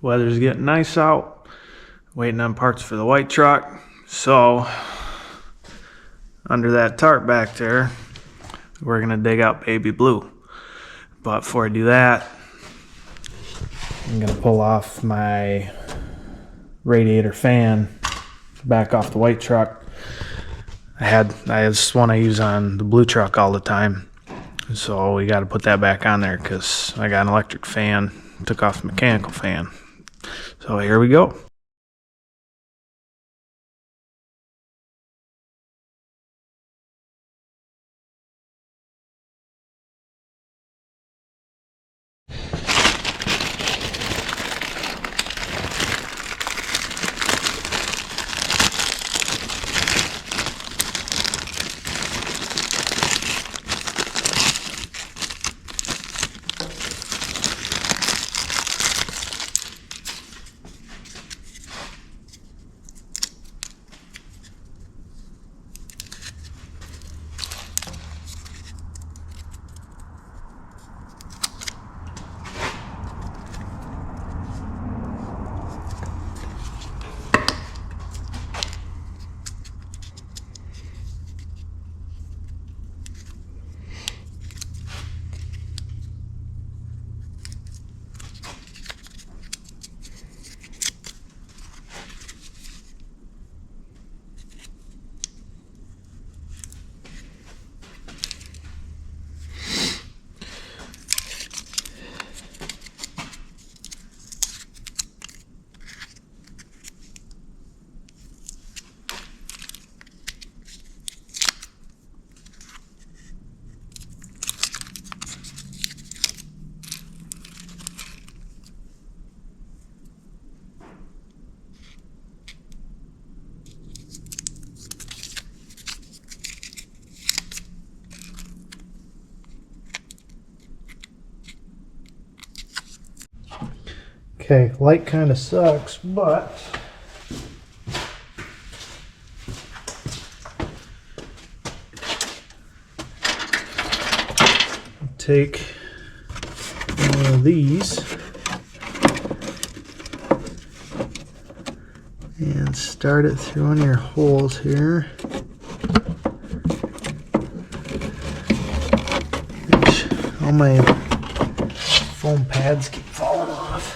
Weather's getting nice out. Waiting on parts for the white truck. So, under that tarp back there, we're gonna dig out baby blue. But before I do that, I'm gonna pull off my radiator fan back off the white truck. I had this one I use on the blue truck all the time. So we got to put that back on there because I got an electric fan, took off the mechanical fan. So here we go. Okay, light kind of sucks, but take one of these and start it through one of your holes here. Which all my foam pads keep falling off.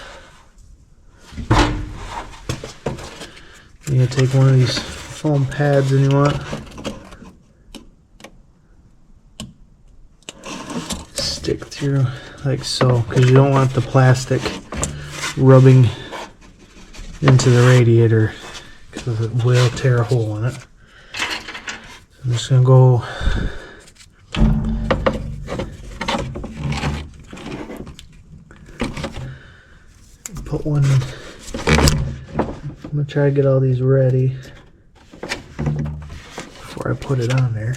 You take one of these foam pads and you want stick through like so, because you don't want the plastic rubbing into the radiator because it will tear a hole in it. So I'm just gonna go put one. I'm gonna try to get all these ready before I put it on there.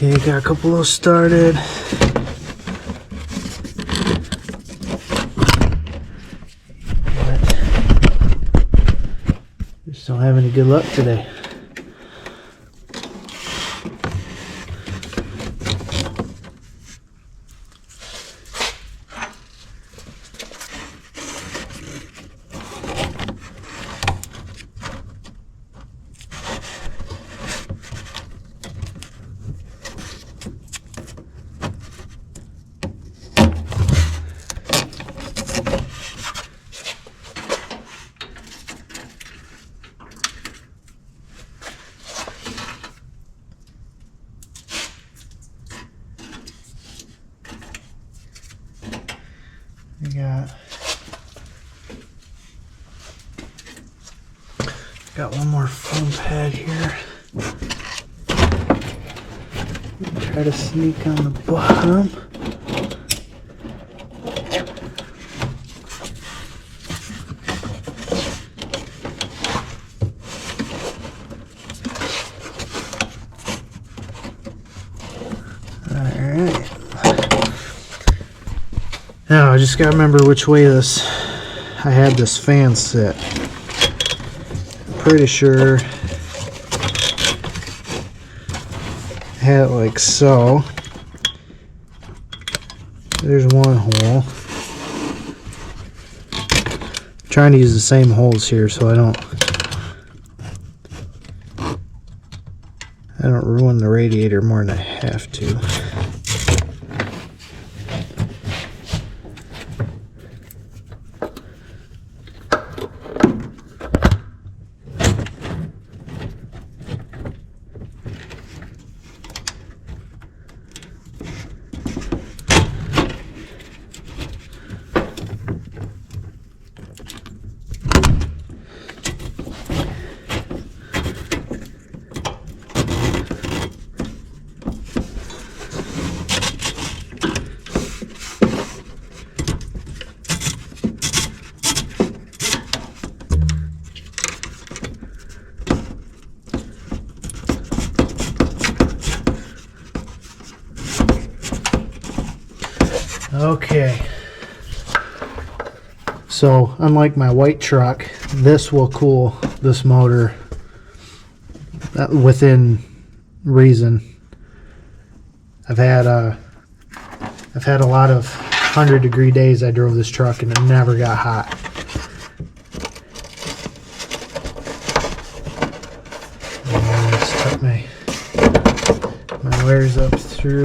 Okay, got a couple of those started. But just don't have any good luck today. I got one more foam pad here. Try to sneak on the bottom. I just gotta remember which way I had this fan set. Pretty sure I had it like so. There's one hole. I'm trying to use the same holes here so I don't ruin the radiator more than I have to. Okay, so unlike my white truck, this will cool this motor within reason. I've had a lot of 100-degree days I drove this truck and it never got hot. And let's tuck my wires up through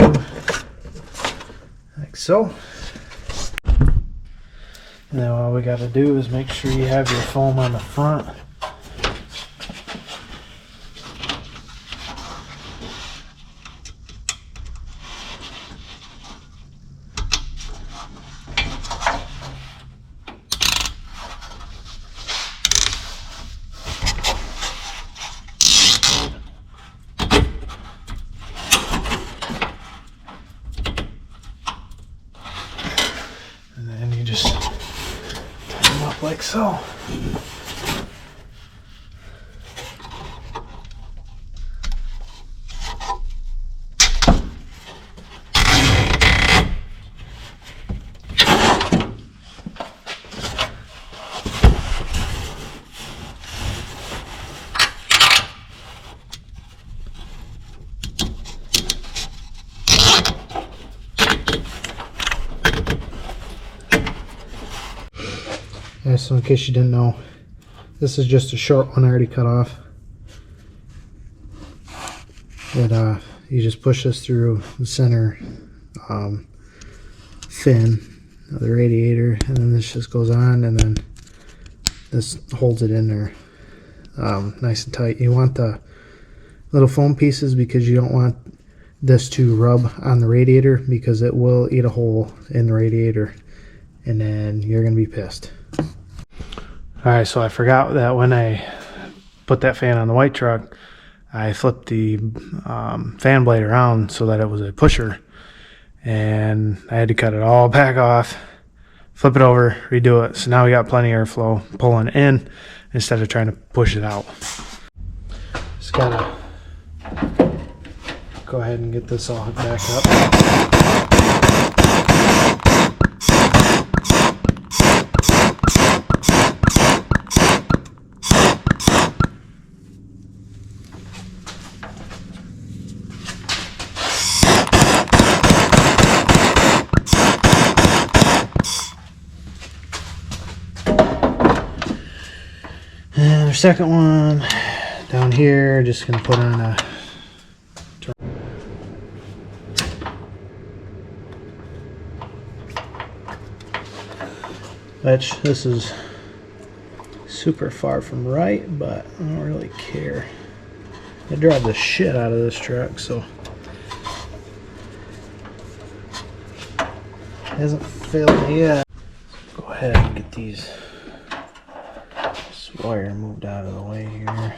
like so. Now all we got to do is make sure you have your foam on the front. And then you just tighten them up like so. Yeah, so in case you didn't know, this is just a short one I already cut off. That you just push this through the center fin of the radiator, and then this just goes on, and then this holds it in there nice and tight. You want the little foam pieces because you don't want this to rub on the radiator, because it will eat a hole in the radiator and then you're gonna be pissed. Alright, so I forgot that when I put that fan on the white truck, I flipped the fan blade around so that it was a pusher, and I had to cut it all back off, flip it over, redo it. So now we got plenty of airflow pulling in instead of trying to push it out. Just gotta go ahead and get this all hooked back up. And our second one down here, just gonna put on a which this is super far from right, but I don't really care. I drive the shit out of this truck, so it hasn't failed me yet. Go ahead and get this wire moved out of the way here.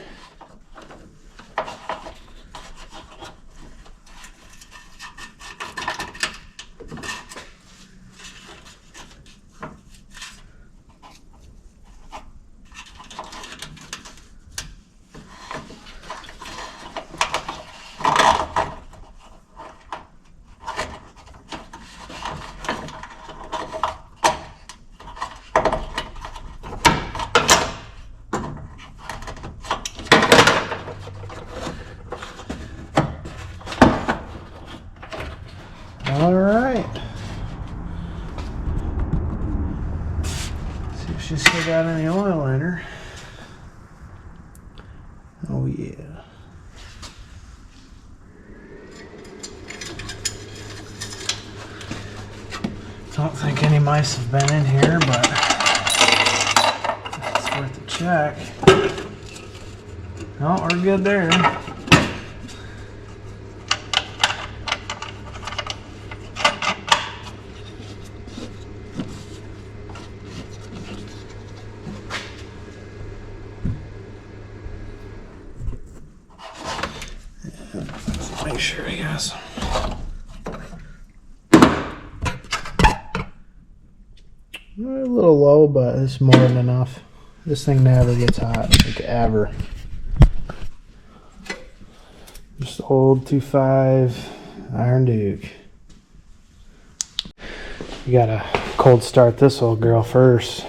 got any oil in her. Oh yeah. Don't think any mice have been in here, but it's worth a check. No, we're good there. Make sure we got some. A little low, but it's more than enough. This thing never gets hot, like ever. Just old 2.5 Iron Duke. You gotta cold start this old girl first.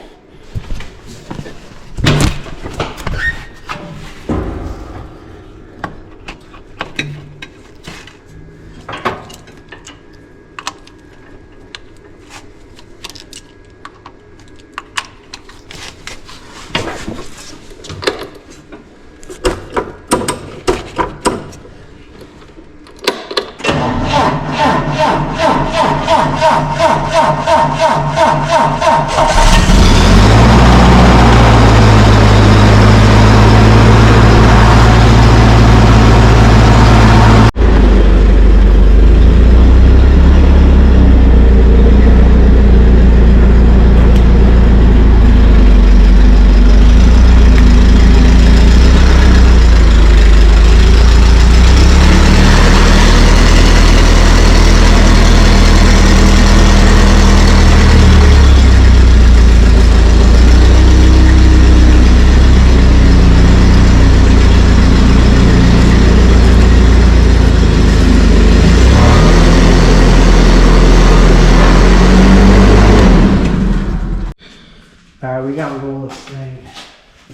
Alright, we gotta roll this thing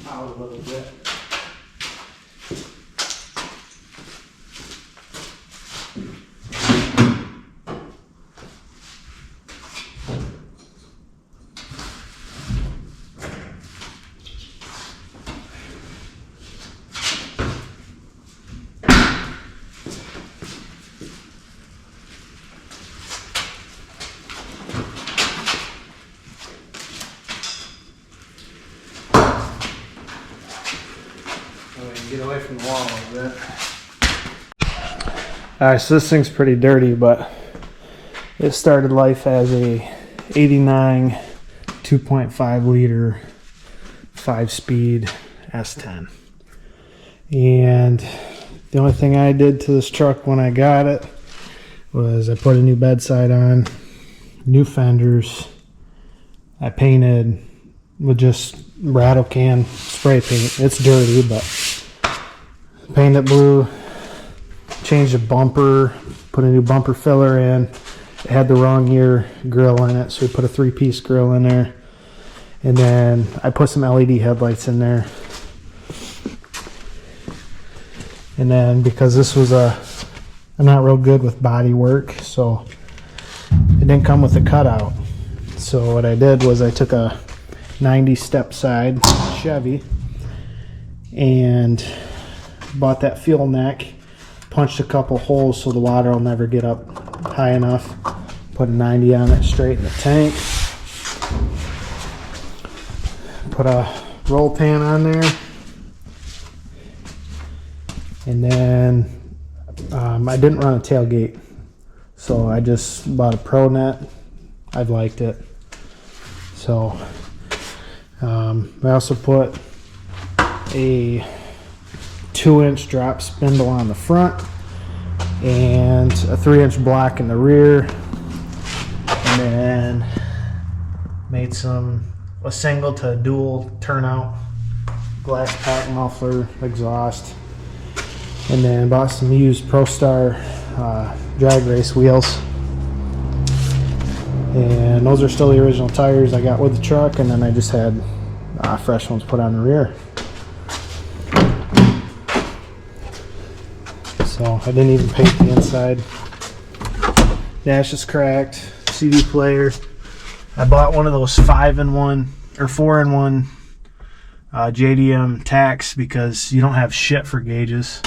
out a little bit. Get away from the wall a little bit. Alright, so this thing's pretty dirty, but it started life as a 89 2.5 liter 5-speed S10. And the only thing I did to this truck when I got it was I put a new bedside on, new fenders. I painted with just rattle can spray paint. It's dirty, but painted it blue, changed the bumper, put a new bumper filler in. It had the wrong year grill in it, so we put a 3-piece grill in there. And then I put some LED headlights in there. And then because this was I'm not real good with body work, so it didn't come with a cutout. So what I did was I took a 90 step side Chevy and bought that fuel neck, punched a couple holes so the water will never get up high enough, put a 90 on it straight in the tank, put a roll pan on there, and then I didn't run a tailgate, so I just bought a Pro Net. I've liked it. So I also put a 2-inch drop spindle on the front and a 3-inch block in the rear, and then made a single to dual turnout glass pack muffler exhaust, and then bought some used ProStar drag race wheels, and those are still the original tires I got with the truck, and then I just had fresh ones put on the rear. So I didn't even paint the inside. Dash is cracked. CD player. I bought one of those 5-in-1 or 4-in-1 JDM tacks because you don't have shit for gauges.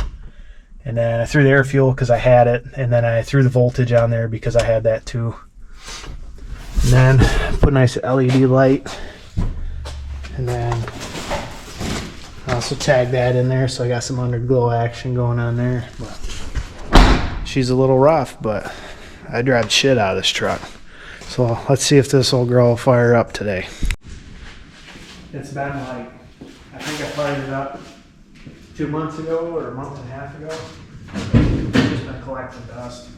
And then I threw the air fuel because I had it, and then I threw the voltage on there because I had that too. And then put a nice LED light, and then I also tagged that in there, so I got some underglow action going on there. But she's a little rough, but I drive the shit out of this truck. So let's see if this old girl will fire up today. It's been like, I think I fired it up 2 months ago or a month and a half ago. It's just been collecting dust.